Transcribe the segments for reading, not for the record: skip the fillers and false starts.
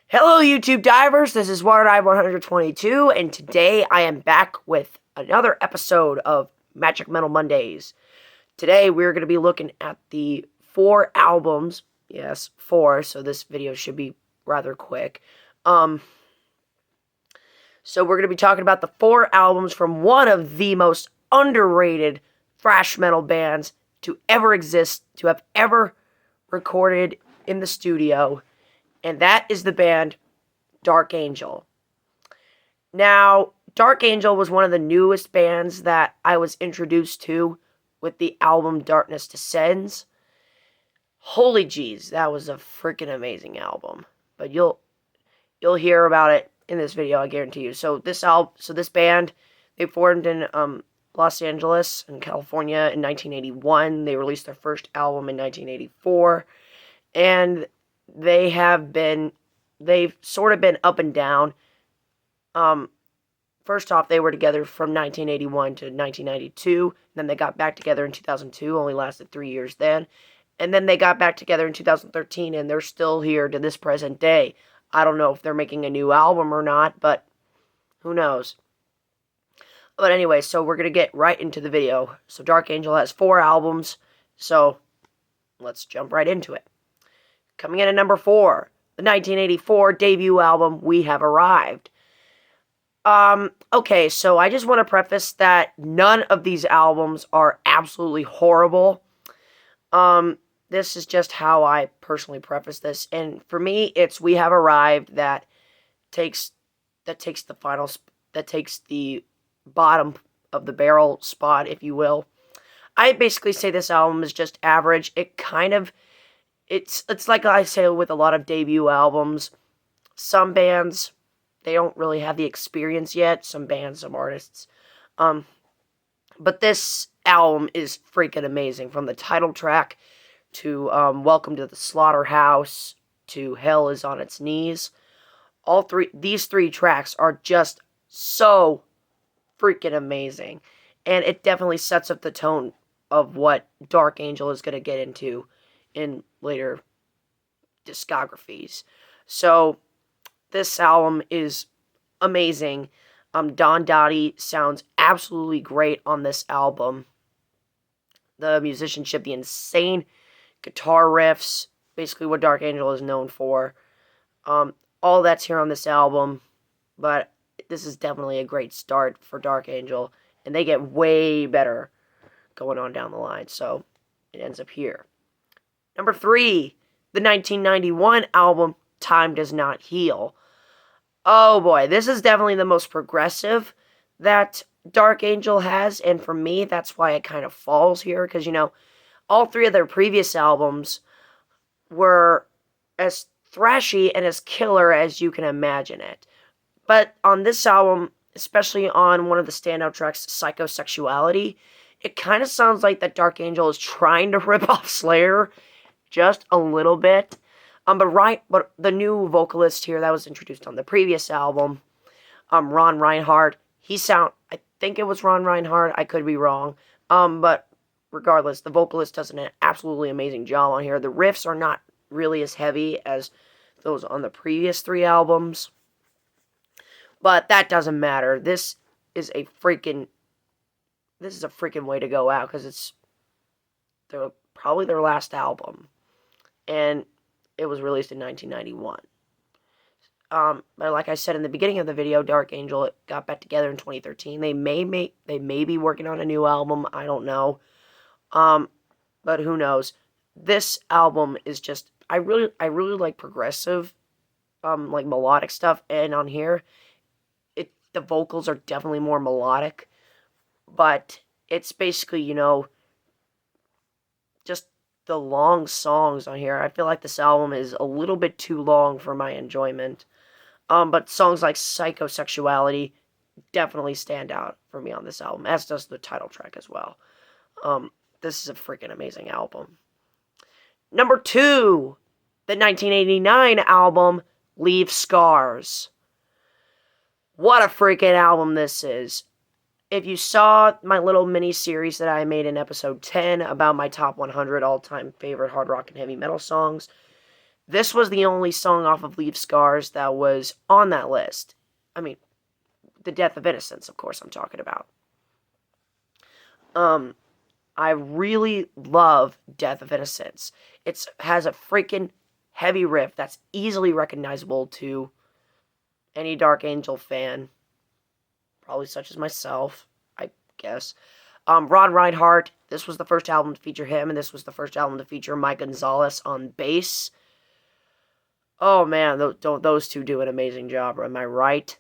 Hello, YouTube divers. This is WaterDive 122, and today I am back with another episode of Magic Metal Mondays. Today we're going to be looking at the 4 albums. Yes, 4, so this video should be rather quick. So we're going to be talking about the 4 albums from one of the most underrated thrash metal bands to ever exist, to have ever recorded in the studio, and that is the band Dark Angel. Now, Dark Angel was one of the newest bands that I was introduced to with the album Darkness Descends. Holy jeez, that was a freaking amazing album. But you'll hear about it in this video, I guarantee you. So this band, they formed in Los Angeles in California in 1981. They released their first album in 1984, and they've sort of been up and down. First off, they were together from 1981 to 1992. Then they got back together in 2002. Only lasted 3 years then. And then they got back together in 2013, and they're still here to this present day. I don't know if they're making a new album or not, but who knows. But anyway, so we're going to get right into the video. So Dark Angel has 4 albums, so let's jump right into it. Coming in at number 4, the 1984 debut album, We Have Arrived. Okay, so I just want to preface that none of these albums are absolutely horrible. This is just how I personally preface this, and for me, it's We Have Arrived that takes the bottom of the barrel spot, if you will. I basically say this album is just average. It's like I say with a lot of debut albums. Some bands, they don't really have the experience yet. Some bands, some artists. But this album is freaking amazing. From the title track to Welcome to the Slaughterhouse to Hell is on Its Knees. These three tracks are just so freaking amazing. And it definitely sets up the tone of what Dark Angel is going to get into in later discographies. So this album is amazing. Don Dottie sounds absolutely great on this album. The musicianship, the insane guitar riffs, basically what Dark Angel is known for. All that's here on this album, but this is definitely a great start for Dark Angel, and they get way better going on down the line, so it ends up here. Number 3, the 1991 album, Time Does Not Heal. Oh boy, this is definitely the most progressive that Dark Angel has, and for me, that's why it kind of falls here, because, all 3 of their previous albums were as thrashy and as killer as you can imagine it. But on this album, especially on one of the standout tracks, Psychosexuality, it kind of sounds like that Dark Angel is trying to rip off Slayer just a little bit. But the new vocalist here that was introduced on the previous album, Ron Reinhardt, I think it was Ron Reinhardt, I could be wrong, but regardless, the vocalist does an absolutely amazing job on here. The riffs are not really as heavy as those on the previous 3 albums, but that doesn't matter. This is a freaking way to go out, because it's probably their last album, and it was released in 1991. But like I said in the beginning of the video, Dark Angel got back together in 2013. They may be working on a new album. I don't know. But who knows? This album is just, I really like progressive, like melodic stuff, and on here, the vocals are definitely more melodic, but it's basically, just the long songs on here. I feel like this album is a little bit too long for my enjoyment. But songs like Psychosexuality definitely stand out for me on this album, as does the title track as well. This is a freaking amazing album. Number 2, the 1989 album, Leave Scars. What a freaking album this is. If you saw my little mini-series that I made in episode 10 about my top 100 all-time favorite hard rock and heavy metal songs, This was the only song off of Leave Scars that was on that list. I mean, The Death of Innocence, of course, I'm talking about. I really love Death of Innocence. It has a freaking heavy riff that's easily recognizable to any Dark Angel fan, probably such as myself, I guess. Ron Reinhardt, this was the first album to feature him, and this was the first album to feature Mike Gonzalez on bass. Oh man, those two do an amazing job, am I right?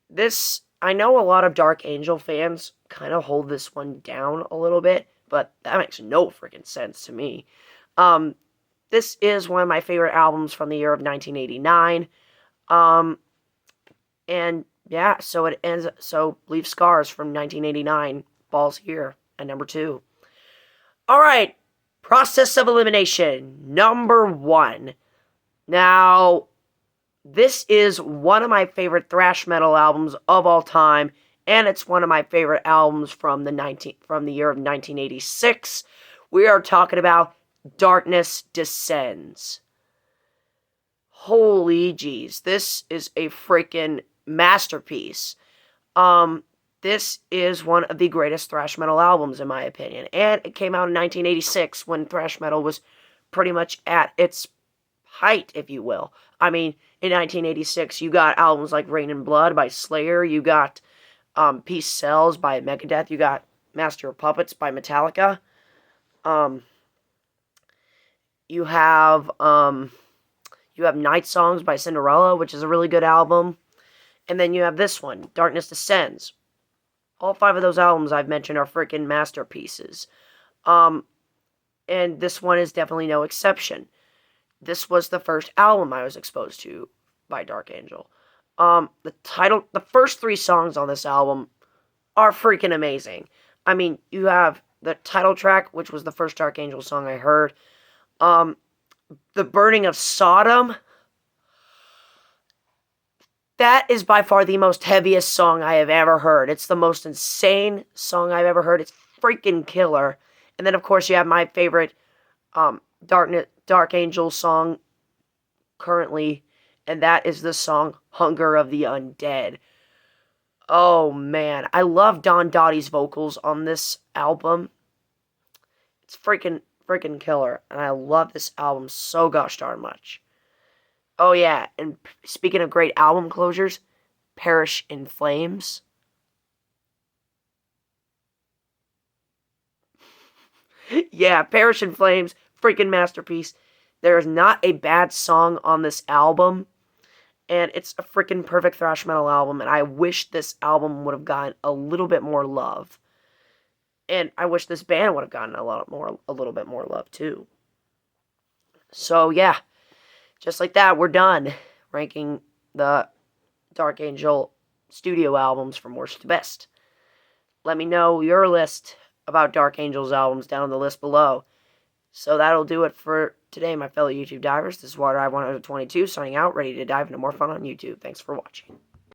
This, I know a lot of Dark Angel fans kind of hold this one down a little bit, but that makes no freaking sense to me. This is one of my favorite albums from the year of 1989. And yeah, so it ends. So Leave Scars from 1989 falls here at number 2. All right, Process of Elimination, number 1. Now, this is one of my favorite thrash metal albums of all time, and it's one of my favorite albums from the year of 1986. We are talking about Darkness Descends. Holy jeez, this is a freaking masterpiece. This is one of the greatest thrash metal albums, in my opinion. And it came out in 1986 when thrash metal was pretty much at its height, if you will. I mean, in 1986, you got albums like Rain and Blood by Slayer. You got Peace Sells by Megadeth. You got Master of Puppets by Metallica. You have Night Songs by Cinderella, which is a really good album. And then you have this one, Darkness Descends. All 5 of those albums I've mentioned are freaking masterpieces. And this one is definitely no exception. This was the first album I was exposed to by Dark Angel. The first 3 songs on this album are freaking amazing. I mean, you have the title track, which was the first Dark Angel song I heard. The Burning of Sodom. That is by far the most heaviest song I have ever heard. It's the most insane song I've ever heard. It's freaking killer. And then, of course, you have my favorite Dark Angel song currently, and that is the song Hunger of the Undead. Oh, man. I love Don Dottie's vocals on this album. It's freaking killer, and I love this album so gosh darn much. Oh yeah, and speaking of great album closures, Perish in Flames. Yeah, Perish in Flames, freaking masterpiece. There is not a bad song on this album, and it's a freaking perfect thrash metal album, and I wish this album would have gotten a little bit more love. And I wish this band would have gotten a little bit more love too. So yeah, just like that, we're done ranking the Dark Angel studio albums from worst to best. Let me know your list about Dark Angel's albums down in the list below. So that'll do it for today, my fellow YouTube divers. This is Water Eye 122 signing out, ready to dive into more fun on YouTube. Thanks for watching.